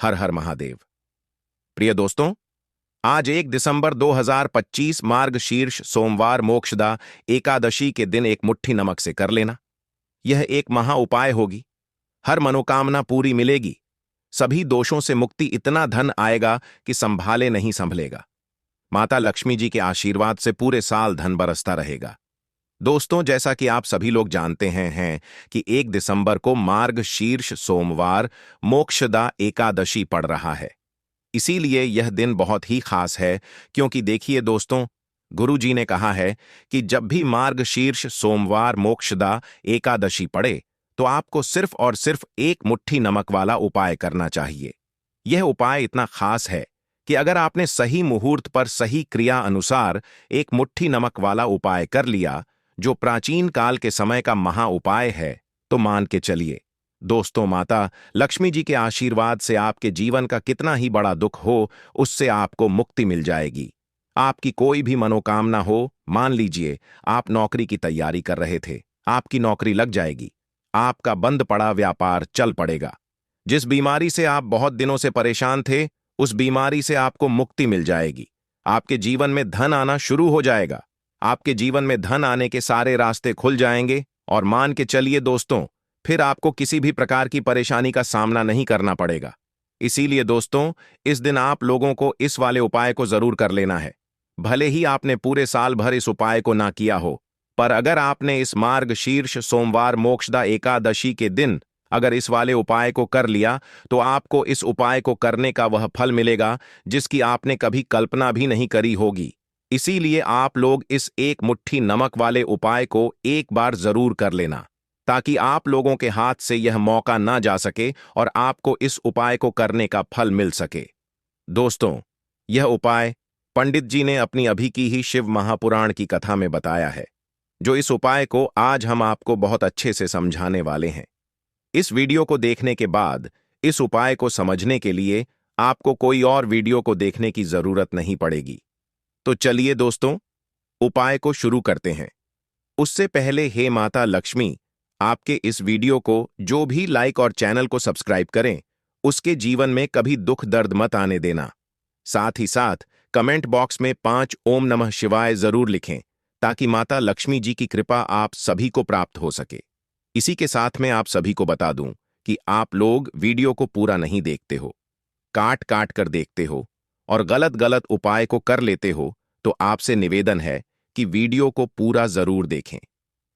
हर हर महादेव। प्रिय दोस्तों, आज 1 दिसंबर 2025 मार्गशीर्ष सोमवार मोक्षदा एकादशी के दिन एक मुट्ठी नमक से कर लेना। यह एक महा उपाय होगी। हर मनोकामना पूरी मिलेगी। सभी दोषों से मुक्ति, इतना धन आएगा कि संभाले नहीं संभलेगा। माता लक्ष्मी जी के आशीर्वाद से पूरे साल धन बरसता रहेगा। दोस्तों, जैसा कि आप सभी लोग जानते हैं कि 1 दिसंबर को मार्गशीर्ष सोमवार मोक्षदा एकादशी पड़ रहा है। इसीलिए यह दिन बहुत ही खास है, क्योंकि देखिए दोस्तों, गुरु जी ने कहा है कि जब भी मार्गशीर्ष सोमवार मोक्षदा एकादशी पड़े तो आपको सिर्फ और सिर्फ एक मुट्ठी नमक वाला उपाय करना चाहिए। यह उपाय इतना खास है कि अगर आपने सही मुहूर्त पर सही क्रिया अनुसार एक मुट्ठी नमक वाला उपाय कर लिया, जो प्राचीन काल के समय का महा उपाय है, तो मान के चलिए दोस्तों, माता लक्ष्मी जी के आशीर्वाद से आपके जीवन का कितना ही बड़ा दुख हो, उससे आपको मुक्ति मिल जाएगी। आपकी कोई भी मनोकामना हो, मान लीजिए आप नौकरी की तैयारी कर रहे थे, आपकी नौकरी लग जाएगी। आपका बंद पड़ा व्यापार चल पड़ेगा। जिस बीमारी से आप बहुत दिनों से परेशान थे, उस बीमारी से आपको मुक्ति मिल जाएगी। आपके जीवन में धन आना शुरू हो जाएगा। आपके जीवन में धन आने के सारे रास्ते खुल जाएंगे और मान के चलिए दोस्तों, फिर आपको किसी भी प्रकार की परेशानी का सामना नहीं करना पड़ेगा। इसीलिए दोस्तों, इस दिन आप लोगों को इस वाले उपाय को जरूर कर लेना है। भले ही आपने पूरे साल भर इस उपाय को ना किया हो, पर अगर आपने इस मार्गशीर्ष सोमवार मोक्षदा एकादशी के दिन अगर इस वाले उपाय को कर लिया, तो आपको इस उपाय को करने का वह फल मिलेगा जिसकी आपने कभी कल्पना भी नहीं करी होगी। इसीलिए आप लोग इस एक मुट्ठी नमक वाले उपाय को एक बार जरूर कर लेना, ताकि आप लोगों के हाथ से यह मौका ना जा सके और आपको इस उपाय को करने का फल मिल सके। दोस्तों, यह उपाय पंडित जी ने अपनी अभी की ही शिव महापुराण की कथा में बताया है, जो इस उपाय को आज हम आपको बहुत अच्छे से समझाने वाले हैं। इस वीडियो को देखने के बाद इस उपाय को समझने के लिए आपको कोई और वीडियो को देखने की जरूरत नहीं पड़ेगी। तो चलिए दोस्तों, उपाय को शुरू करते हैं। उससे पहले हे माता लक्ष्मी, आपके इस वीडियो को जो भी लाइक और चैनल को सब्सक्राइब करें, उसके जीवन में कभी दुख दर्द मत आने देना। साथ ही साथ कमेंट बॉक्स में 5 ओम नमः शिवाय जरूर लिखें, ताकि माता लक्ष्मी जी की कृपा आप सभी को प्राप्त हो सके। इसी के साथ में आप सभी को बता दूं कि आप लोग वीडियो को पूरा नहीं देखते हो, काट काट कर देखते हो और गलत गलत उपाय को कर लेते हो, तो आपसे निवेदन है कि वीडियो को पूरा जरूर देखें।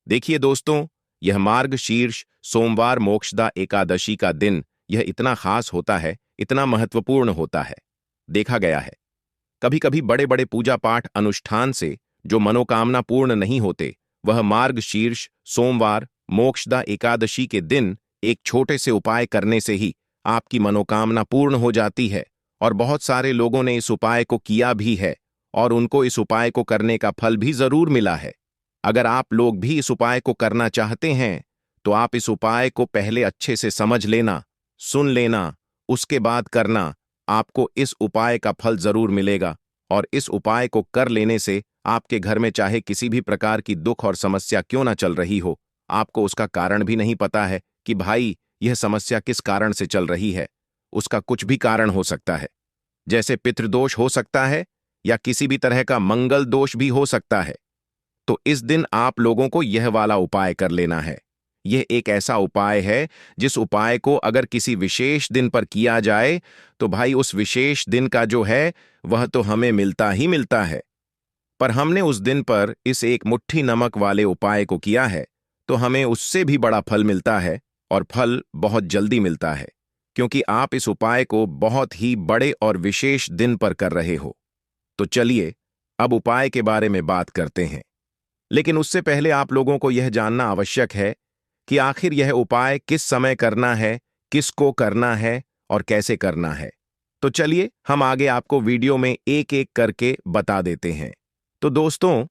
देखिए दोस्तों, यह मार्गशीर्ष सोमवार मोक्षदा एकादशी का दिन यह इतना खास होता है, इतना महत्वपूर्ण होता है। देखा गया है कभी कभी बड़े बड़े पूजा पाठ अनुष्ठान से जो मनोकामना पूर्ण नहीं होते, वह मार्गशीर्ष सोमवार मोक्षदा एकादशी के दिन एक छोटे से उपाय करने से ही आपकी मनोकामना पूर्ण हो जाती है। और बहुत सारे लोगों ने इस उपाय को किया भी है और उनको इस उपाय को करने का फल भी जरूर मिला है। अगर आप लोग भी इस उपाय को करना चाहते हैं, तो आप इस उपाय को पहले अच्छे से समझ लेना, सुन लेना, उसके बाद करना। आपको इस उपाय का फल जरूर मिलेगा और इस उपाय को कर लेने से आपके घर में चाहे किसी भी प्रकार की दुख और समस्या क्यों ना चल रही हो, आपको उसका कारण भी नहीं पता है कि भाई यह समस्या किस कारण से चल रही है। उसका कुछ भी कारण हो सकता है, जैसे पितृदोष हो सकता है या किसी भी तरह का मंगल दोष भी हो सकता है। तो इस दिन आप लोगों को यह वाला उपाय कर लेना है। यह एक ऐसा उपाय है जिस उपाय को अगर किसी विशेष दिन पर किया जाए, तो भाई उस विशेष दिन का जो है वह तो हमें मिलता ही मिलता है। पर हमने उस दिन पर इस एक मुट्ठी नमक वाले उपाय को किया है, तो हमें उससे भी बड़ा फल मिलता है और फल बहुत जल्दी मिलता है, क्योंकि आप इस उपाय को बहुत ही बड़े और विशेष दिन पर कर रहे हो। तो चलिए अब उपाय के बारे में बात करते हैं। लेकिन उससे पहले आप लोगों को यह जानना आवश्यक है कि आखिर यह उपाय किस समय करना है, किसको करना है और कैसे करना है। तो चलिए हम आगे आपको वीडियो में एक एक करके बता देते हैं। तो दोस्तों,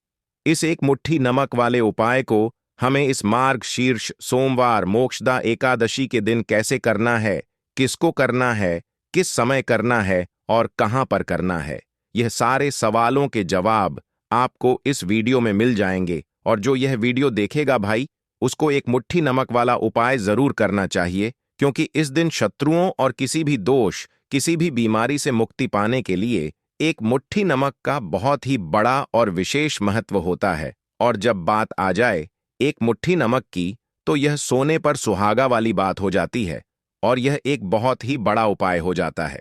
इस एक मुट्ठी नमक वाले उपाय को हमें इस मार्गशीर्ष सोमवार मोक्षदा एकादशी के दिन कैसे करना है, किसको करना है, किस समय करना है और कहां पर करना है, यह सारे सवालों के जवाब आपको इस वीडियो में मिल जाएंगे। और जो यह वीडियो देखेगा भाई, उसको एक मुट्ठी नमक वाला उपाय जरूर करना चाहिए, क्योंकि इस दिन शत्रुओं और किसी भी दोष, किसी भी बीमारी से मुक्ति पाने के लिए एक मुट्ठी नमक का बहुत ही बड़ा और विशेष महत्व होता है। और जब बात आ जाए एक मुट्ठी नमक की, तो यह सोने पर सुहागा वाली बात हो जाती है और यह एक बहुत ही बड़ा उपाय हो जाता है।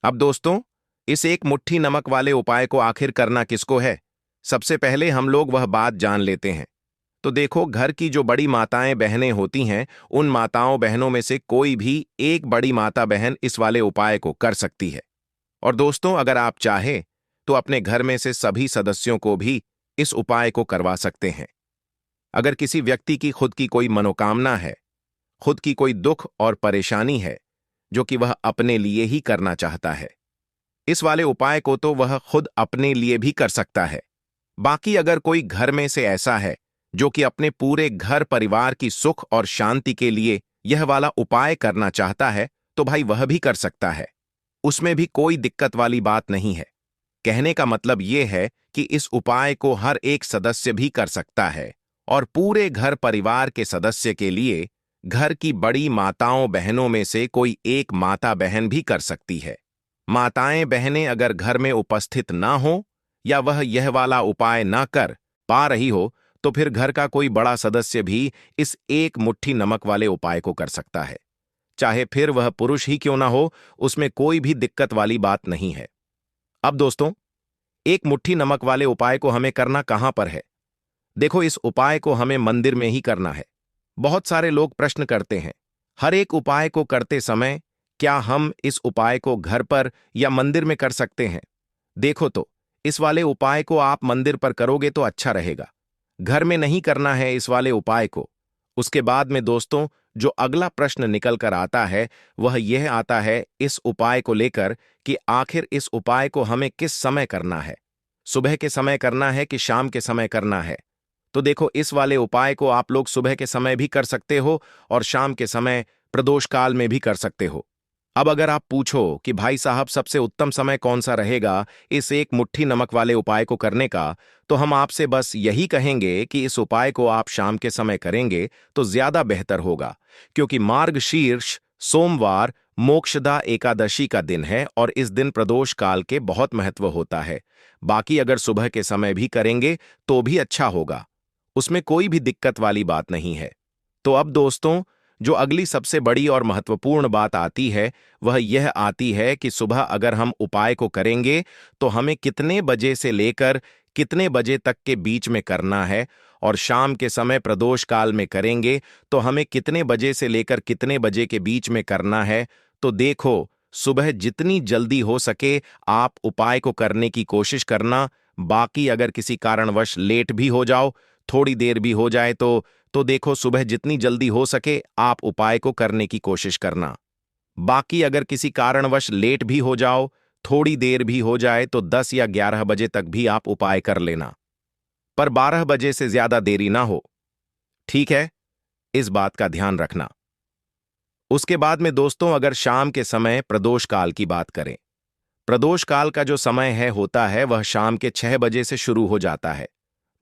अब दोस्तों, इस एक मुट्ठी नमक वाले उपाय को आखिर करना किसको है? सबसे पहले हम लोग वह बात जान लेते हैं। तो देखो, घर की जो बड़ी माताएं बहनें होती हैं, उन माताओं बहनों में से कोई भी एक बड़ी माता बहन इस वाले उपाय को कर सकती है। और दोस्तों, अगर आप चाहें तो अपने घर में से सभी सदस्यों को भी इस उपाय को करवा सकते हैं। अगर किसी व्यक्ति की खुद की कोई मनोकामना है, खुद की कोई दुख और परेशानी है जो कि वह अपने लिए ही करना चाहता है, इस वाले उपाय को तो वह खुद अपने लिए भी कर सकता है। बाकी अगर कोई घर में से ऐसा है जो कि अपने पूरे घर परिवार की सुख और शांति के लिए यह वाला उपाय करना चाहता है, तो भाई वह भी कर सकता है। उसमें भी कोई दिक्कत वाली बात नहीं है। कहने का मतलब यह है कि इस उपाय को हर एक सदस्य भी कर सकता है और पूरे घर परिवार के सदस्य के लिए घर की बड़ी माताओं बहनों में से कोई एक माता बहन भी कर सकती है। माताएं बहनें अगर घर में उपस्थित ना हो या वह यह वाला उपाय ना कर पा रही हो, तो फिर घर का कोई बड़ा सदस्य भी इस एक मुट्ठी नमक वाले उपाय को कर सकता है। चाहे फिर वह पुरुष ही क्यों ना हो, उसमें कोई भी दिक्कत वाली बात नहीं है। अब दोस्तों, एक मुट्ठी नमक वाले उपाय को हमें करना कहां पर है? देखो, इस उपाय को हमें मंदिर में ही करना है। बहुत सारे लोग प्रश्न करते हैं, हर एक उपाय को करते समय क्या हम इस उपाय को घर पर या मंदिर में कर सकते हैं? देखो तो, इस वाले उपाय को आप मंदिर पर करोगे तो अच्छा रहेगा। घर में नहीं करना है इस वाले उपाय को। उसके बाद में दोस्तों, जो अगला प्रश्न निकल कर आता है वह यह आता है इस उपाय को लेकर कि आखिर इस उपाय को हमें किस समय करना है? सुबह के समय करना है कि शाम के समय करना है? तो देखो, इस वाले उपाय को आप लोग सुबह के समय भी कर सकते हो और शाम के समय प्रदोष काल में भी कर सकते हो। अब अगर आप पूछो कि भाई साहब सबसे उत्तम समय कौन सा रहेगा इस एक मुट्ठी नमक वाले उपाय को करने का, तो हम आपसे बस यही कहेंगे कि इस उपाय को आप शाम के समय करेंगे तो ज्यादा बेहतर होगा, क्योंकि मार्गशीर्ष सोमवार मोक्षदा एकादशी का दिन है और इस दिन प्रदोष काल के बहुत महत्व होता है। बाकी अगर सुबह के समय भी करेंगे तो भी अच्छा होगा, उसमें कोई भी दिक्कत वाली बात नहीं है। तो अब दोस्तों, जो अगली सबसे बड़ी और महत्वपूर्ण बात आती है वह यह आती है कि सुबह अगर हम उपाय को करेंगे तो हमें कितने बजे से लेकर कितने बजे तक के बीच में करना है, और शाम के समय प्रदोष काल में करेंगे तो हमें कितने बजे से लेकर कितने बजे के बीच में करना है। तो देखो, सुबह जितनी जल्दी हो सके आप उपाय को करने की कोशिश करना। बाकी अगर किसी कारणवश लेट भी हो जाओ, थोड़ी देर भी हो जाए तो देखो, सुबह जितनी जल्दी हो सके आप उपाय को करने की कोशिश करना। बाकी अगर किसी कारणवश लेट भी हो जाओ, थोड़ी देर भी हो जाए, तो 10 या 11 बजे तक भी आप उपाय कर लेना, पर 12 बजे से ज्यादा देरी ना हो। ठीक है, इस बात का ध्यान रखना। उसके बाद में दोस्तों, अगर शाम के समय प्रदोष काल की बात करें, प्रदोष काल का जो समय है होता है वह शाम के 6 बजे से शुरू हो जाता है।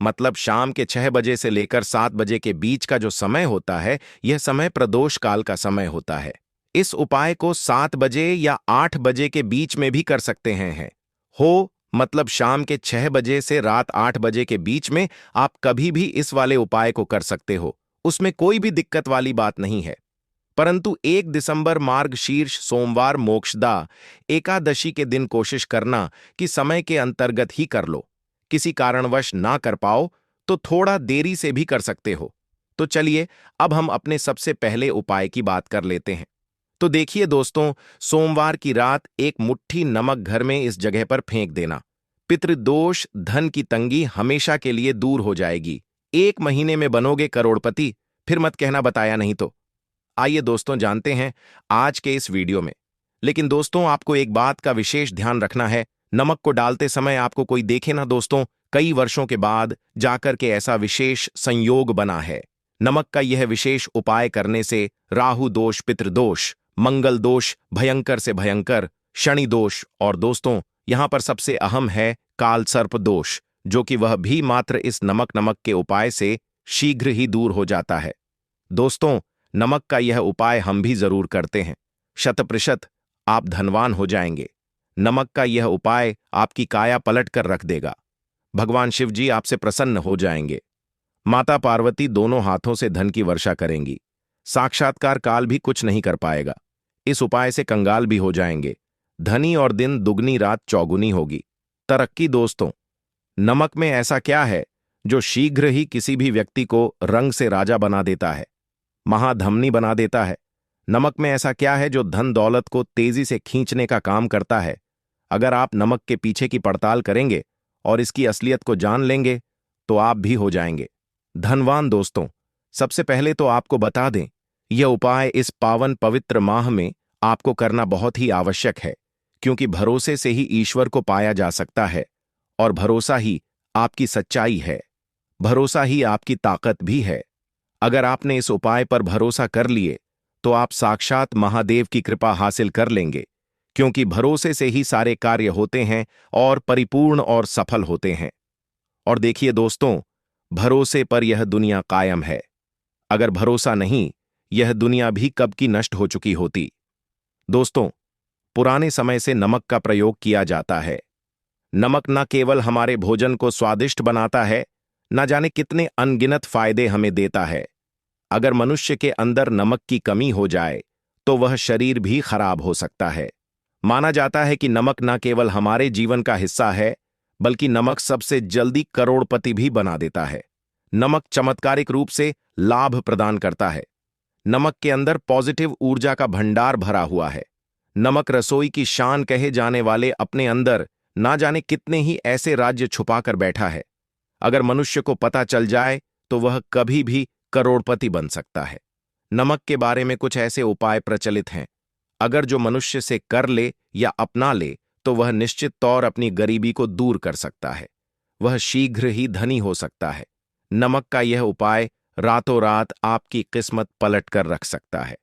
मतलब शाम के 6 बजे से लेकर 7 बजे के बीच का जो समय होता है, यह समय प्रदोष काल का समय होता है। इस उपाय को 7 बजे या 8 बजे के बीच में भी कर सकते हैं। मतलब शाम के 6 बजे से रात 8 बजे के बीच में आप कभी भी इस वाले उपाय को कर सकते हो, उसमें कोई भी दिक्कत वाली बात नहीं है। परंतु 1 दिसंबर मार्गशीर्ष सोमवार मोक्षदा एकादशी के दिन कोशिश करना कि समय के अंतर्गत ही कर लो। किसी कारणवश ना कर पाओ तो थोड़ा देरी से भी कर सकते हो। तो चलिए, अब हम अपने सबसे पहले उपाय की बात कर लेते हैं। तो देखिए दोस्तों, सोमवार की रात एक मुट्ठी नमक घर में इस जगह पर फेंक देना। पितृदोष, धन की तंगी हमेशा के लिए दूर हो जाएगी। 1 महीने में बनोगे करोड़पति, फिर मत कहना बताया नहीं तो। आइए दोस्तों, जानते हैं आज के इस वीडियो में। लेकिन दोस्तों, आपको एक बात का विशेष ध्यान रखना है, नमक को डालते समय आपको कोई देखे ना दोस्तों, कई वर्षों के बाद जाकर के ऐसा विशेष संयोग बना है। नमक का यह विशेष उपाय करने से राहु दोष, पितृदोष, मंगल दोष, भयंकर से भयंकर शनि दोष, और दोस्तों यहां पर सबसे अहम है काल सर्प दोष, जो कि वह भी मात्र इस नमक के उपाय से शीघ्र ही दूर हो जाता है। दोस्तों, नमक का यह उपाय हम भी जरूर करते हैं, 100%। आप धनवान हो जाएंगे। नमक का यह उपाय आपकी काया पलट कर रख देगा। भगवान शिव जी आपसे प्रसन्न हो जाएंगे। माता पार्वती दोनों हाथों से धन की वर्षा करेंगी। साक्षात्कार काल भी कुछ नहीं कर पाएगा। इस उपाय से कंगाल भी हो जाएंगे। धनी और दिन दुगनी रात चौगुनी होगी। तरक्की दोस्तों, नमक में ऐसा क्या है जो शीघ्र ही किसी भी व्यक्ति को रंग से राजा बना देता है, महाधमनी बना देता है? नमक में ऐसा क्या है जो धन दौलत को तेजी से खींचने का काम करता है? अगर आप नमक के पीछे की पड़ताल करेंगे और इसकी असलियत को जान लेंगे तो आप भी हो जाएंगे धनवान। दोस्तों, सबसे पहले तो आपको बता दें, यह उपाय इस पावन पवित्र माह में आपको करना बहुत ही आवश्यक है, क्योंकि भरोसे से ही ईश्वर को पाया जा सकता है और भरोसा ही आपकी सच्चाई है, भरोसा ही आपकी ताकत भी है। अगर आपने इस उपाय पर भरोसा कर लिए तो आप साक्षात महादेव की कृपा हासिल कर लेंगे, क्योंकि भरोसे से ही सारे कार्य होते हैं और परिपूर्ण और सफल होते हैं। और देखिए दोस्तों, भरोसे पर यह दुनिया कायम है। अगर भरोसा नहीं, यह दुनिया भी कब की नष्ट हो चुकी होती। दोस्तों, पुराने समय से नमक का प्रयोग किया जाता है। नमक न केवल हमारे भोजन को स्वादिष्ट बनाता है, न जाने कितने अनगिनत फायदे हमें देता है। अगर मनुष्य के अंदर नमक की कमी हो जाए तो वह शरीर भी खराब हो सकता है। माना जाता है कि नमक न केवल हमारे जीवन का हिस्सा है, बल्कि नमक सबसे जल्दी करोड़पति भी बना देता है। नमक चमत्कारिक रूप से लाभ प्रदान करता है। नमक के अंदर पॉजिटिव ऊर्जा का भंडार भरा हुआ है। नमक रसोई की शान कहे जाने वाले अपने अंदर ना जाने कितने ही ऐसे राज्य छुपाकर बैठा है। अगर मनुष्य को पता चल जाए तो वह कभी भी करोड़पति बन सकता है। नमक के बारे में कुछ ऐसे उपाय प्रचलित हैं, अगर जो मनुष्य से कर ले या अपना ले तो वह निश्चित तौर अपनी गरीबी को दूर कर सकता है। वह शीघ्र ही धनी हो सकता है। नमक का यह उपाय रातों रात आपकी किस्मत पलट कर रख सकता है।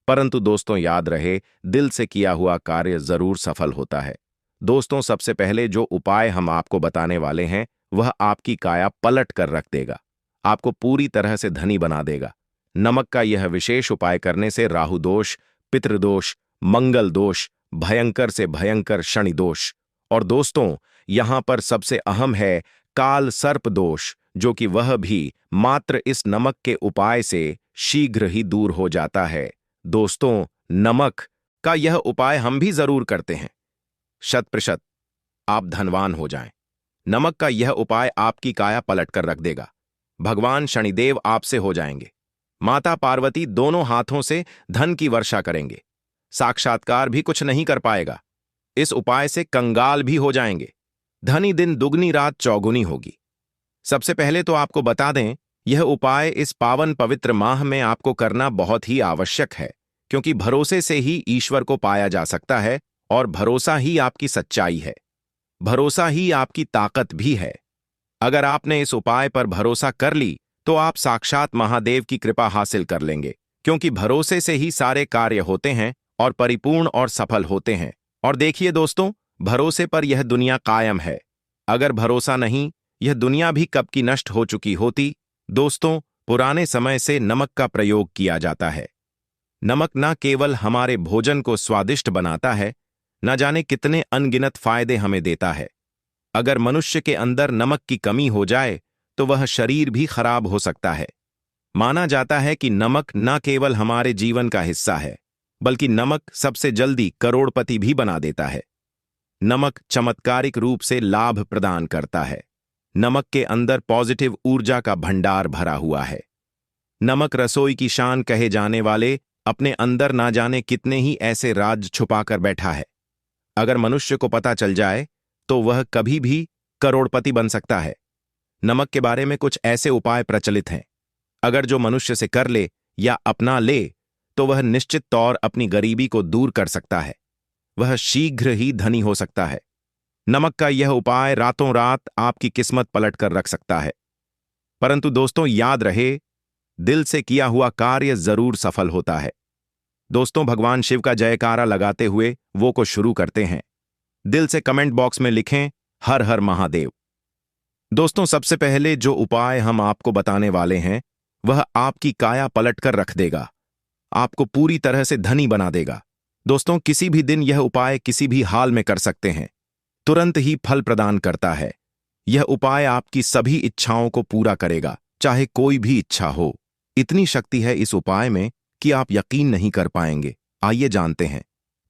परंतु दोस्तों, याद रहे, दिल से किया हुआ कार्य जरूर सफल होता है। दोस्तों, सबसे पहले जो उपाय हम आपको बताने वाले हैं वह आपकी काया पलट कर रख देगा, आपको पूरी तरह से धनी बना देगा। नमक का यह विशेष उपाय करने से राहु दोष, पितृदोष, मंगल दोष, भयंकर से भयंकर शनि दोष और दोस्तों, यहां पर सबसे अहम है काल सर्प दोष, जो कि वह भी मात्र इस नमक के उपाय से शीघ्र ही दूर हो जाता है। दोस्तों, नमक का यह उपाय हम भी जरूर करते हैं। 100% आप धनवान हो जाएं। नमक का यह उपाय आपकी काया पलट कर रख देगा। भगवान शनिदेव आपसे हो जाएंगे। माता पार्वती दोनों हाथों से धन की वर्षा करेंगे। साक्षात्कार भी कुछ नहीं कर पाएगा। इस उपाय से कंगाल भी हो जाएंगे। धनी दिन दुगनी रात चौगुनी होगी। सबसे पहले तो आपको बता दें, यह उपाय इस पावन पवित्र माह में आपको करना बहुत ही आवश्यक है, क्योंकि भरोसे से ही ईश्वर को पाया जा सकता है और भरोसा ही आपकी सच्चाई है, भरोसा ही आपकी ताकत भी है। अगर आपने इस उपाय पर भरोसा कर ली तो आप साक्षात महादेव की कृपा हासिल कर लेंगे, क्योंकि भरोसे से ही सारे कार्य होते हैं और परिपूर्ण और सफल होते हैं। और देखिए दोस्तों, भरोसे पर यह दुनिया कायम है। अगर भरोसा नहीं, यह दुनिया भी कब की नष्ट हो चुकी होती। दोस्तों, पुराने समय से नमक का प्रयोग किया जाता है। नमक न केवल हमारे भोजन को स्वादिष्ट बनाता है, न जाने कितने अनगिनत फायदे हमें देता है। अगर मनुष्य के अंदर नमक की कमी हो जाए तो वह शरीर भी खराब हो सकता है। माना जाता है कि नमक न केवल हमारे जीवन का हिस्सा है, बल्कि नमक सबसे जल्दी करोड़पति भी बना देता है। नमक चमत्कारिक रूप से लाभ प्रदान करता है। नमक के अंदर पॉजिटिव ऊर्जा का भंडार भरा हुआ है। नमक रसोई की शान कहे जाने वाले अपने अंदर ना जाने कितने ही ऐसे राज छुपाकर बैठा है। अगर मनुष्य को पता चल जाए तो वह कभी भी करोड़पति बन सकता है। नमक के बारे में कुछ ऐसे उपाय प्रचलित हैं, अगर जो मनुष्य से कर ले या अपना ले तो वह निश्चित तौर अपनी गरीबी को दूर कर सकता है। वह शीघ्र ही धनी हो सकता है। नमक का यह उपाय रातों रात आपकी किस्मत पलट कर रख सकता है। परंतु दोस्तों, याद रहे, दिल से किया हुआ कार्य जरूर सफल होता है। दोस्तों, भगवान शिव का जयकारा लगाते हुए वो को शुरू करते हैं। दिल से कमेंट बॉक्स में लिखें, हर हर महादेव। दोस्तों, सबसे पहले जो उपाय हम आपको बताने वाले हैं वह आपकी काया पलट कर रख देगा, आपको पूरी तरह से धनी बना देगा। दोस्तों, किसी भी दिन यह उपाय किसी भी हाल में कर सकते हैं, तुरंत ही फल प्रदान करता है। यह उपाय आपकी सभी इच्छाओं को पूरा करेगा, चाहे कोई भी इच्छा हो। इतनी शक्ति है इस उपाय में कि आप यकीन नहीं कर पाएंगे। आइए जानते हैं।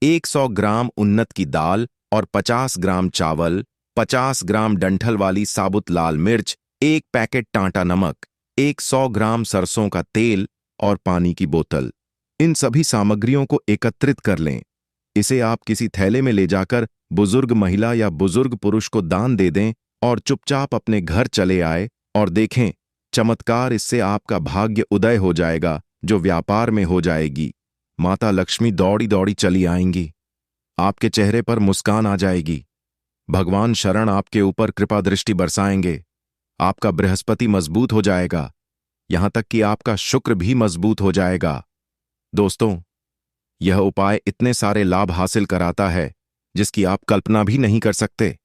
100 ग्राम उन्नत की दाल और 50 ग्राम चावल, 50 ग्राम डंठल वाली साबुत लाल मिर्च, 1 पैकेट टाटा नमक, 100 ग्राम सरसों का तेल और पानी की बोतल। इन सभी सामग्रियों को एकत्रित कर लें। इसे आप किसी थैले में ले जाकर बुजुर्ग महिला या बुजुर्ग पुरुष को दान दे दें और चुपचाप अपने घर चले आए और देखें, चमत्कार, इससे आपका भाग्य उदय हो जाएगा, जो व्यापार में हो जाएगी। माता लक्ष्मी दौड़ी दौड़ी चली आएंगी, आपके चेहरे पर मुस्कान आ जाएगी। भगवान शरण आपके ऊपर कृपा दृष्टि बरसाएंगे। आपका बृहस्पति मजबूत हो जाएगा, यहां तक कि आपका शुक्र भी मजबूत हो जाएगा। दोस्तों, यह उपाय इतने सारे लाभ हासिल कराता है जिसकी आप कल्पना भी नहीं कर सकते।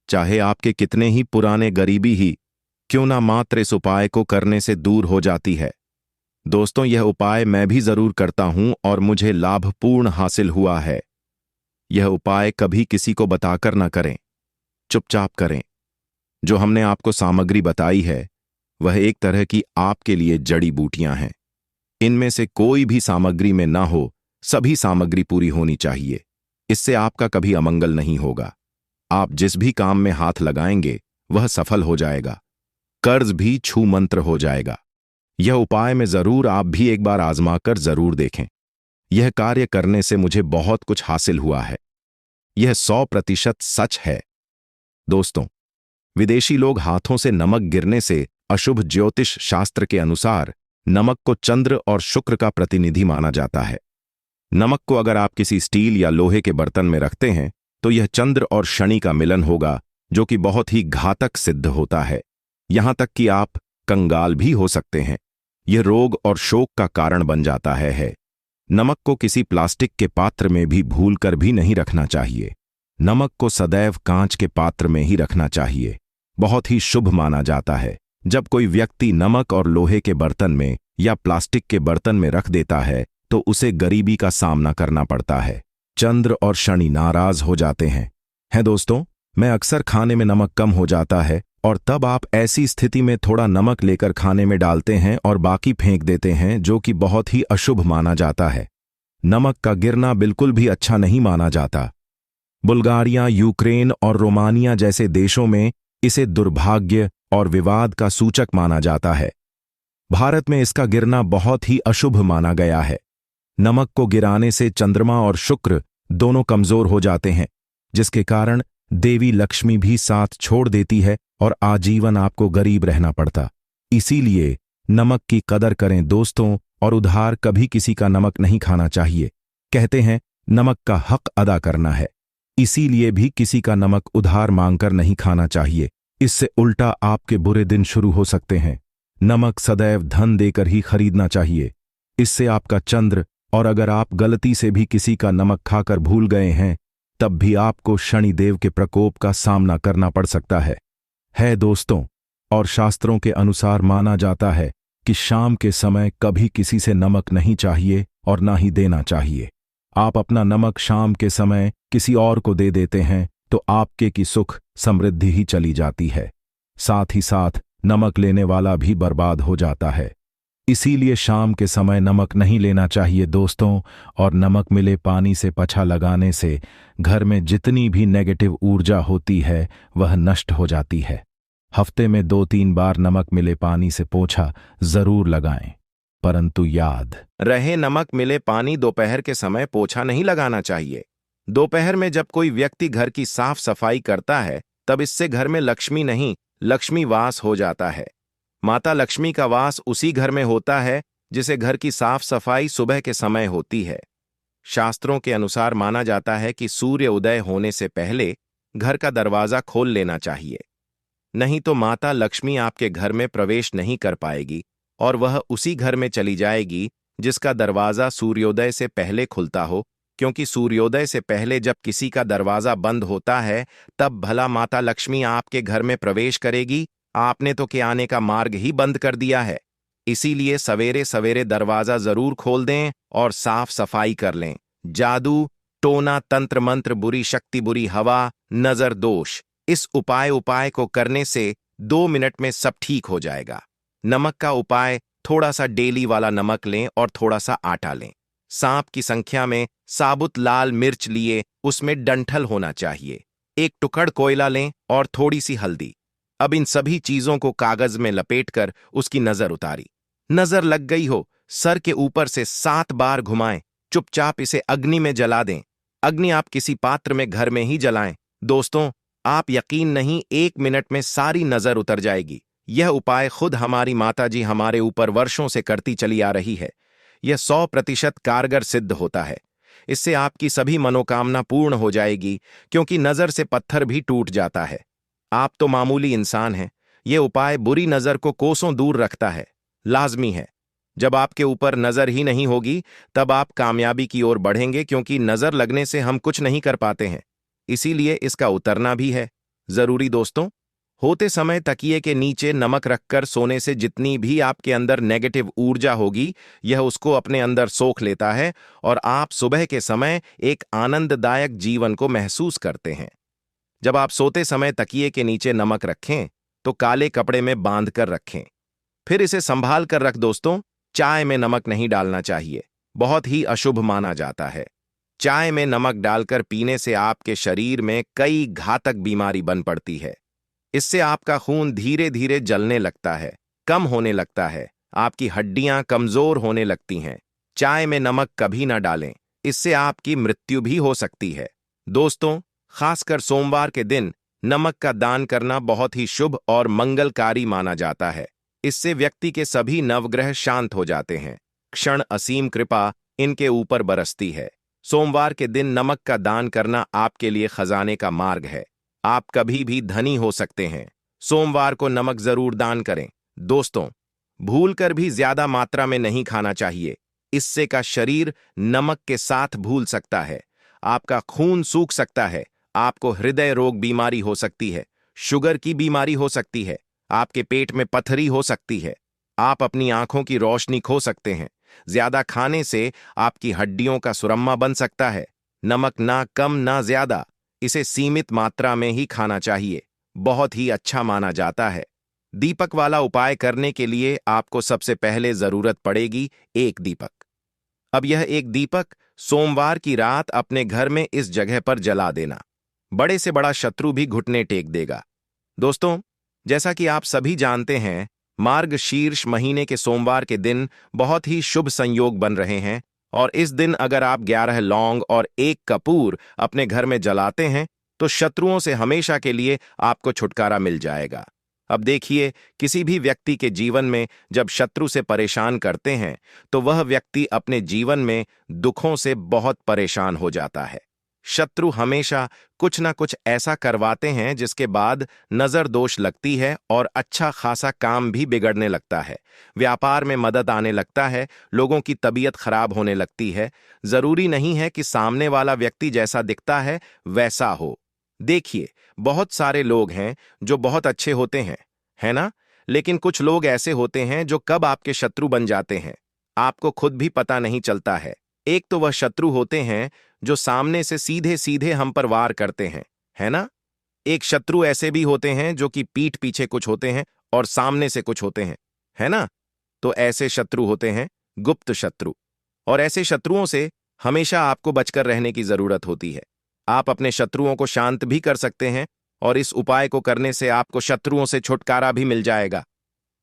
चाहे आपके कितने ही पुराने गरीबी ही क्यों ना, मात्र इस उपाय को करने से दूर हो जाती है। दोस्तों, यह उपाय मैं भी जरूर करता हूं और मुझे लाभपूर्ण हासिल हुआ है। यह उपाय कभी किसी को बताकर ना करें, चुपचाप करें। जो हमने आपको सामग्री बताई है वह एक तरह की आपके लिए जड़ी बूटियां हैं। इनमें से कोई भी सामग्री में ना हो, सभी सामग्री पूरी होनी चाहिए। इससे आपका कभी अमंगल नहीं होगा। आप जिस भी काम में हाथ लगाएंगे वह सफल हो जाएगा, कर्ज भी छू मंत्र हो जाएगा। यह उपाय में जरूर आप भी एक बार आजमाकर जरूर देखें। यह कार्य करने से मुझे बहुत कुछ हासिल हुआ है। यह 100% सच है। दोस्तों, विदेशी लोग हाथों से नमक गिरने से अशुभ ज्योतिष शास्त्र के अनुसार नमक को चंद्र और शुक्र का प्रतिनिधि माना जाता है। नमक को अगर आप किसी स्टील या लोहे के बर्तन में रखते हैं तो यह चंद्र और शनि का मिलन होगा, जो कि बहुत ही घातक सिद्ध होता है। यहां तक कि आप कंगाल भी हो सकते हैं। यह रोग और शोक का कारण बन जाता है। नमक को किसी प्लास्टिक के पात्र में भी भूलकर भी नहीं रखना चाहिए। नमक को सदैव कांच के पात्र में ही रखना चाहिए। बहुत ही शुभ माना जाता है। जब कोई व्यक्ति नमक और लोहे के बर्तन में या प्लास्टिक के बर्तन में रख देता है तो उसे गरीबी का सामना करना पड़ता है। चंद्र और शनि नाराज हो जाते हैं दोस्तों, मैं अक्सर खाने में नमक कम हो जाता है और तब आप ऐसी स्थिति में थोड़ा नमक लेकर खाने में डालते हैं और बाकी फेंक देते हैं, जो कि बहुत ही अशुभ माना जाता है। नमक का गिरना बिल्कुल भी अच्छा नहीं माना जाता। बुल्गारिया, यूक्रेन और रोमानिया जैसे देशों में इसे दुर्भाग्य और विवाद का सूचक माना जाता है। भारत में इसका गिरना बहुत ही अशुभ माना गया है। नमक को गिराने से चंद्रमा और शुक्र दोनों कमजोर हो जाते हैं, जिसके कारण देवी लक्ष्मी भी साथ छोड़ देती है और आजीवन आपको गरीब रहना पड़ता। इसीलिए नमक की कदर करें दोस्तों, और उधार कभी किसी का नमक नहीं खाना चाहिए। कहते हैं नमक का हक अदा करना है, इसीलिए भी किसी का नमक उधार मांगकर नहीं खाना चाहिए। इससे उल्टा आपके बुरे दिन शुरू हो सकते हैं। नमक सदैव धन देकर ही खरीदना चाहिए, इससे आपका चंद्र, और अगर आप गलती से भी किसी का नमक खाकर भूल गए हैं तब भी आपको शनिदेव के प्रकोप का सामना करना पड़ सकता है दोस्तों। और शास्त्रों के अनुसार माना जाता है कि शाम के समय कभी किसी से नमक नहीं चाहिए और ना ही देना चाहिए। आप अपना नमक शाम के समय किसी और को दे देते हैं तो आपके की सुख समृद्धि ही चली जाती है, साथ ही साथ नमक लेने वाला भी बर्बाद हो जाता है। इसीलिए शाम के समय नमक नहीं लेना चाहिए दोस्तों। और नमक मिले पानी से पोछा लगाने से घर में जितनी भी नेगेटिव ऊर्जा होती है वह नष्ट हो जाती है। हफ्ते में 2-3 बार नमक मिले पानी से पोछा जरूर लगाएं, परंतु याद रहे, नमक मिले पानी दोपहर के समय पोछा नहीं लगाना चाहिए। दोपहर में जब कोई व्यक्ति घर की साफ सफाई करता है तब इससे घर में लक्ष्मी नहीं, लक्ष्मी वास हो जाता है। माता लक्ष्मी का वास उसी घर में होता है जिसे घर की साफ सफाई सुबह के समय होती है। शास्त्रों के अनुसार माना जाता है कि सूर्य उदय होने से पहले घर का दरवाजा खोल लेना चाहिए, नहीं तो माता लक्ष्मी आपके घर में प्रवेश नहीं कर पाएगी और वह उसी घर में चली जाएगी जिसका दरवाजा सूर्योदय से पहले खुलता हो, क्योंकि सूर्योदय से पहले जब किसी का दरवाजा बंद होता है तब भला माता लक्ष्मी आपके घर में प्रवेश करेगी? आपने तो के आने का मार्ग ही बंद कर दिया है। इसीलिए सवेरे सवेरे दरवाजा जरूर खोल दें और साफ सफाई कर लें। जादू, टोना, तंत्र मंत्र, बुरी शक्ति, बुरी हवा, नजर, दोष। इस उपाय को करने से 2 मिनट में सब ठीक हो जाएगा। नमक का उपाय, थोड़ा सा डेली वाला नमक लें और थोड़ा सा आटा लें। सांप की संख्या में साबुत लाल मिर्च लिए, उसमें डंठल होना चाहिए। एक टुकड़ कोयला लें और थोड़ी सी हल्दी। अब इन सभी चीजों को कागज में लपेटकर उसकी नजर उतारी। नजर लग गई हो, सर के ऊपर से 7 बार घुमाएं। चुपचाप इसे अग्नि में जला दें। अग्नि आप किसी पात्र में घर में ही जलाएं। दोस्तों, आप यकीन नहीं, 1 मिनट में सारी नजर उतर जाएगी। यह उपाय खुद हमारी माताजी हमारे ऊपर वर्षों से करती चली आ रही है। यह 100% कारगर सिद्ध होता है। इससे आपकी सभी मनोकामना पूर्ण हो जाएगी, क्योंकि नजर से पत्थर भी टूट जाता है। आप तो मामूली इंसान हैं। यह उपाय बुरी नजर को कोसों दूर रखता है। लाजमी है। जब आपके ऊपर नजर ही नहीं होगी, तब आप कामयाबी की ओर बढ़ेंगे, क्योंकि नजर लगने से हम कुछ नहीं कर पाते हैं। इसीलिए इसका उतरना भी है जरूरी। दोस्तों, होते समय तकिए के नीचे नमक रखकर सोने से जितनी भी आपके अंदर नेगेटिव ऊर्जा होगी, यह उसको अपने अंदर सोख लेता है और आप सुबह के समय एक आनंददायक जीवन को महसूस करते हैं। जब आप सोते समय तकिए के नीचे नमक रखें, तो काले कपड़े में बांध कर रखें। फिर इसे संभाल कर रख। दोस्तों, चाय में नमक नहीं डालना चाहिए, बहुत ही अशुभ माना जाता है। चाय में नमक डालकर पीने से आपके शरीर में कई घातक बीमारी बन पड़ती है। इससे आपका खून धीरे धीरे जलने लगता है, कम होने लगता है, आपकी हड्डियां कमजोर होने लगती हैं। चाय में नमक कभी ना डालें, इससे आपकी मृत्यु भी हो सकती है। दोस्तों, खासकर सोमवार के दिन नमक का दान करना बहुत ही शुभ और मंगलकारी माना जाता है। इससे व्यक्ति के सभी नवग्रह शांत हो जाते हैं। क्षण असीम कृपा इनके ऊपर बरसती है। सोमवार के दिन नमक का दान करना आपके लिए खजाने का मार्ग है। आप कभी भी धनी हो सकते हैं। सोमवार को नमक जरूर दान करें। दोस्तों, भूलकर भी ज्यादा मात्रा में नहीं खाना चाहिए। इससे का शरीर नमक के साथ भूल सकता है। आपका खून सूख सकता है। आपको हृदय रोग बीमारी हो सकती है, शुगर की बीमारी हो सकती है, आपके पेट में पथरी हो सकती है, आप अपनी आंखों की रोशनी खो सकते हैं। ज्यादा खाने से आपकी हड्डियों का सुरम्मा बन सकता है। नमक ना कम ना ज्यादा, इसे सीमित मात्रा में ही खाना चाहिए। बहुत ही अच्छा माना जाता है। दीपक वाला उपाय करने के लिए आपको सबसे पहले जरूरत पड़ेगी एक दीपक। अब यह एक दीपक सोमवार की रात अपने घर में इस जगह पर जला देना। बड़े से बड़ा शत्रु भी घुटने टेक देगा। दोस्तों, जैसा कि आप सभी जानते हैं, मार्गशीर्ष महीने के सोमवार के दिन बहुत ही शुभ संयोग बन रहे हैं, और इस दिन अगर आप 11 लौंग और 1 कपूर अपने घर में जलाते हैं, तो शत्रुओं से हमेशा के लिए आपको छुटकारा मिल जाएगा। अब देखिए, किसी भी व्यक्ति के जीवन में जब शत्रु से परेशान करते हैं, तो वह व्यक्ति अपने जीवन में दुखों से बहुत परेशान हो जाता है। शत्रु हमेशा कुछ ना कुछ ऐसा करवाते हैं जिसके बाद नजर दोष लगती है और अच्छा खासा काम भी बिगड़ने लगता है। व्यापार में मदद आने लगता है, लोगों की तबीयत खराब होने लगती है। जरूरी नहीं है कि सामने वाला व्यक्ति जैसा दिखता है वैसा हो। देखिए, बहुत सारे लोग हैं जो बहुत अच्छे होते हैं, है ना? लेकिन कुछ लोग ऐसे होते हैं जो कब आपके शत्रु बन जाते हैं, आपको खुद भी पता नहीं चलता है। एक तो वह शत्रु होते हैं जो सामने से सीधे सीधे हम पर वार करते हैं, है ना? एक शत्रु ऐसे भी होते हैं जो कि पीठ पीछे कुछ होते हैं और सामने से कुछ होते हैं, है ना? तो ऐसे शत्रु होते हैं गुप्त शत्रु, और ऐसे शत्रुओं से हमेशा आपको बचकर रहने की जरूरत होती है। आप अपने शत्रुओं को शांत भी कर सकते हैं, और इस उपाय को करने से आपको शत्रुओं से छुटकारा भी मिल जाएगा।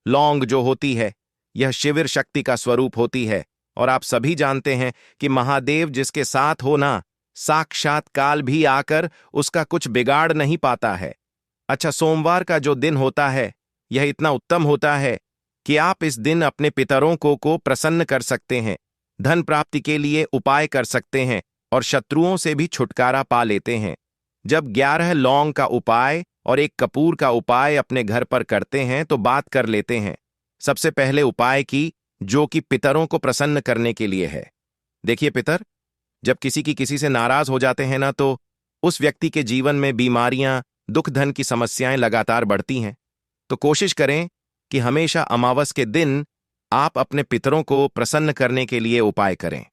लौंग जो होती है, यह शिविर शक्ति का स्वरूप होती है, और आप सभी जानते हैं कि महादेव जिसके साथ हो ना, साक्षात काल भी आकर उसका कुछ बिगाड़ नहीं पाता है। अच्छा, सोमवार का जो दिन होता है, यह इतना उत्तम होता है कि आप इस दिन अपने पितरों को प्रसन्न कर सकते हैं, धन प्राप्ति के लिए उपाय कर सकते हैं, और शत्रुओं से भी छुटकारा पा लेते हैं। जब 11 लौंग का उपाय और 1 कपूर का उपाय अपने घर पर करते हैं, तो बात कर लेते हैं सबसे पहले उपाय की, जो कि पितरों को प्रसन्न करने के लिए है। देखिए पितर, जब किसी से नाराज हो जाते हैं ना, तो उस व्यक्ति के जीवन में बीमारियां, दुख, धन की समस्याएं लगातार बढ़ती हैं। तो कोशिश करें कि हमेशा अमावस के दिन आप अपने पितरों को प्रसन्न करने के लिए उपाय करें।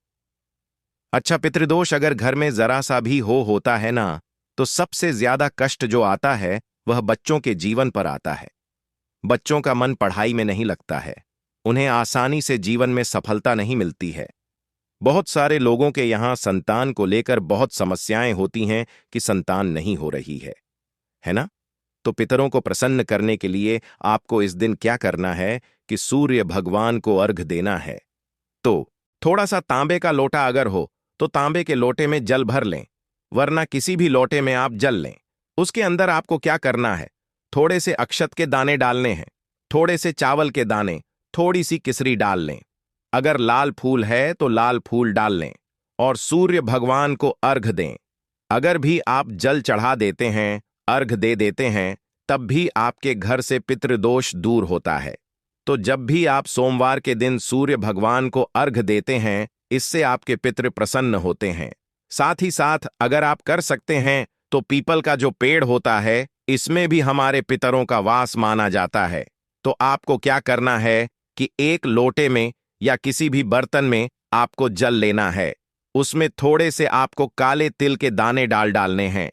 अच्छा, पितृदोष अगर घर में जरा सा भी होता है ना, तो सबसे ज्यादा कष्ट जो आता है वह बच्चों के जीवन पर आता है। बच्चों का मन पढ़ाई में नहीं लगता है, उन्हें आसानी से जीवन में सफलता नहीं मिलती है। बहुत सारे लोगों के यहाँ संतान को लेकर बहुत समस्याएं होती हैं कि संतान नहीं हो रही है ना? तो पितरों को प्रसन्न करने के लिए आपको इस दिन क्या करना है कि सूर्य भगवान को अर्घ देना है। तो थोड़ा सा तांबे का लोटा अगर हो तो तांबे के लोटे में जल भर लें, वरना किसी भी लोटे में आप जल लें। उसके अंदर आपको क्या करना है, थोड़े से अक्षत के दाने डालने हैं, थोड़े से चावल के दाने, थोड़ी सी किसरी डाल लें। अगर लाल फूल है तो लाल फूल डाल लें और सूर्य भगवान को अर्घ दें। अगर भी आप जल चढ़ा देते हैं, अर्घ दे देते हैं, तब भी आपके घर से पितृदोष दूर होता है। तो जब भी आप सोमवार के दिन सूर्य भगवान को अर्घ देते हैं, इससे आपके पितृ प्रसन्न होते हैं। साथ ही साथ अगर आप कर सकते हैं तो पीपल का जो पेड़ होता है, इसमें भी हमारे पितरों का वास माना जाता है। तो आपको क्या करना है कि एक लोटे में या किसी भी बर्तन में आपको जल लेना है। उसमें थोड़े से आपको काले तिल के दाने डालने हैं,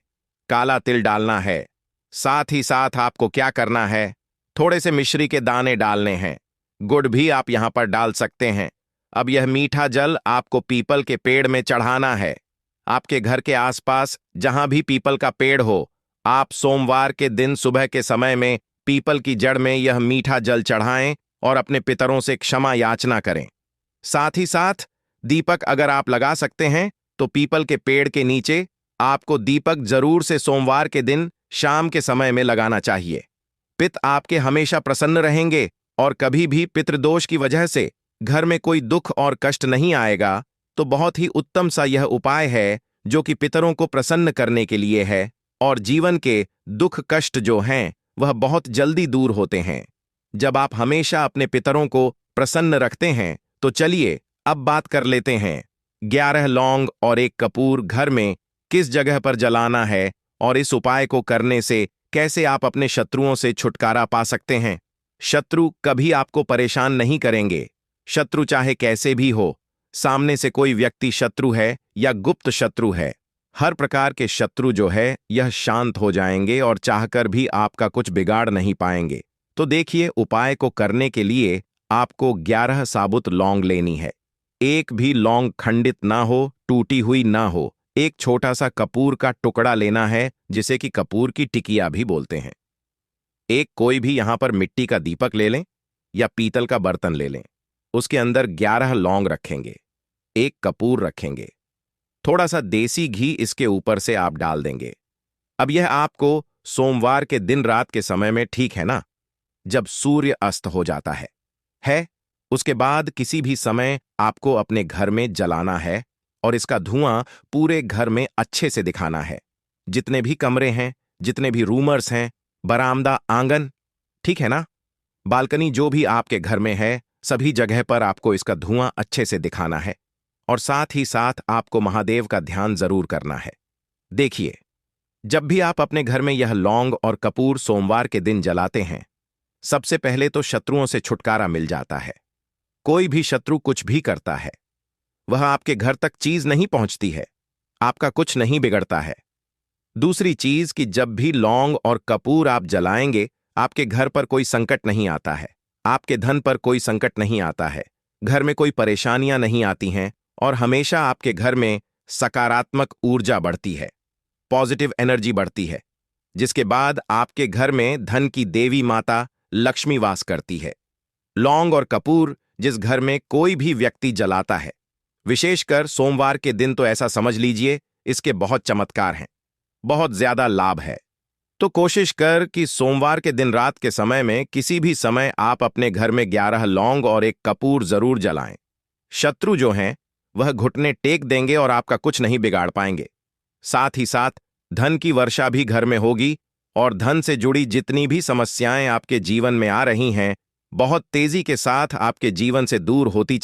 काला तिल डालना है। साथ ही साथ आपको क्या करना है, थोड़े से मिश्री के दाने डालने हैं। गुड़ भी आप यहां पर डाल सकते हैं। अब यह मीठा जल आपको पीपल के पेड़ में चढ़ाना है। आपके घर के आसपास जहां भी पीपल का पेड़ हो, आप सोमवार के दिन सुबह के समय में पीपल की जड़ में यह मीठा जल चढ़ाएं और अपने पितरों से क्षमा याचना करें। साथ ही साथ दीपक अगर आप लगा सकते हैं तो पीपल के पेड़ के नीचे आपको दीपक जरूर से सोमवार के दिन शाम के समय में लगाना चाहिए। पित आपके हमेशा प्रसन्न रहेंगे और कभी भी पितृदोष की वजह से घर में कोई दुख और कष्ट नहीं आएगा। तो बहुत ही उत्तम सा यह उपाय है जो कि पितरों को प्रसन्न करने के लिए है, और जीवन के दुख कष्ट जो हैं वह बहुत जल्दी दूर होते हैं जब आप हमेशा अपने पितरों को प्रसन्न रखते हैं। तो चलिए अब बात कर लेते हैं 11 लौंग और 1 कपूर घर में किस जगह पर जलाना है और इस उपाय को करने से कैसे आप अपने शत्रुओं से छुटकारा पा सकते हैं। शत्रु कभी आपको परेशान नहीं करेंगे। शत्रु चाहे कैसे भी हो, सामने से कोई व्यक्ति शत्रु है या गुप्त शत्रु है, हर प्रकार के शत्रु जो है यह शांत हो जाएंगे और चाहकर भी आपका कुछ बिगाड़ नहीं पाएंगे। तो देखिए, उपाय को करने के लिए आपको 11 साबुत लौंग लेनी है। एक भी लौंग खंडित ना हो, टूटी हुई ना हो। एक छोटा सा कपूर का टुकड़ा लेना है, जिसे कि कपूर की टिकिया भी बोलते हैं। एक कोई भी यहां पर मिट्टी का दीपक ले लें या पीतल का बर्तन ले लें। उसके अंदर 11 लौंग रखेंगे, 1 कपूर रखेंगे, थोड़ा सा देसी घी इसके ऊपर से आप डाल देंगे। अब यह आपको सोमवार के दिन रात के समय में, ठीक है ना, जब सूर्य अस्त हो जाता है। उसके बाद किसी भी समय आपको अपने घर में जलाना है और इसका धुआं पूरे घर में अच्छे से दिखाना है। जितने भी कमरे हैं, जितने भी रूमर्स हैं, बरामदा, आंगन, ठीक है ना, बालकनी, जो भी आपके घर में है, सभी जगह पर आपको इसका धुआं अच्छे से दिखाना है। और साथ ही साथ आपको महादेव का ध्यान जरूर करना है। देखिए, जब भी आप अपने घर में यह लौंग और कपूर सोमवार के दिन जलाते हैं, सबसे पहले तो शत्रुओं से छुटकारा मिल जाता है। कोई भी शत्रु कुछ भी करता है, वह आपके घर तक चीज नहीं पहुंचती है, आपका कुछ नहीं बिगड़ता है। दूसरी चीज कि जब भी लौंग और कपूर आप जलाएंगे, आपके घर पर कोई संकट नहीं आता है, आपके धन पर कोई संकट नहीं आता है, घर में कोई परेशानियां नहीं आती हैं और हमेशा आपके घर में सकारात्मक ऊर्जा बढ़ती है, पॉजिटिव एनर्जी बढ़ती है, जिसके बाद आपके घर में धन की देवी माता लक्ष्मी वास करती है। लौंग और कपूर जिस घर में कोई भी व्यक्ति जलाता है, विशेषकर सोमवार के दिन, तो ऐसा समझ लीजिए इसके बहुत चमत्कार हैं, बहुत ज्यादा लाभ है। तो कोशिश कर कि सोमवार के दिन रात के समय में किसी भी समय आप अपने घर में 11 लौंग और 1 कपूर जरूर जलाएं। शत्रु जो हैं वह घुटने टेक देंगे और आपका कुछ नहीं बिगाड़ पाएंगे। साथ ही साथ धन की वर्षा भी घर में होगी और धन से जुड़ी जितनी भी समस्याएं आपके जीवन में आ रही हैं, बहुत तेजी के साथ आपके जीवन से दूर होती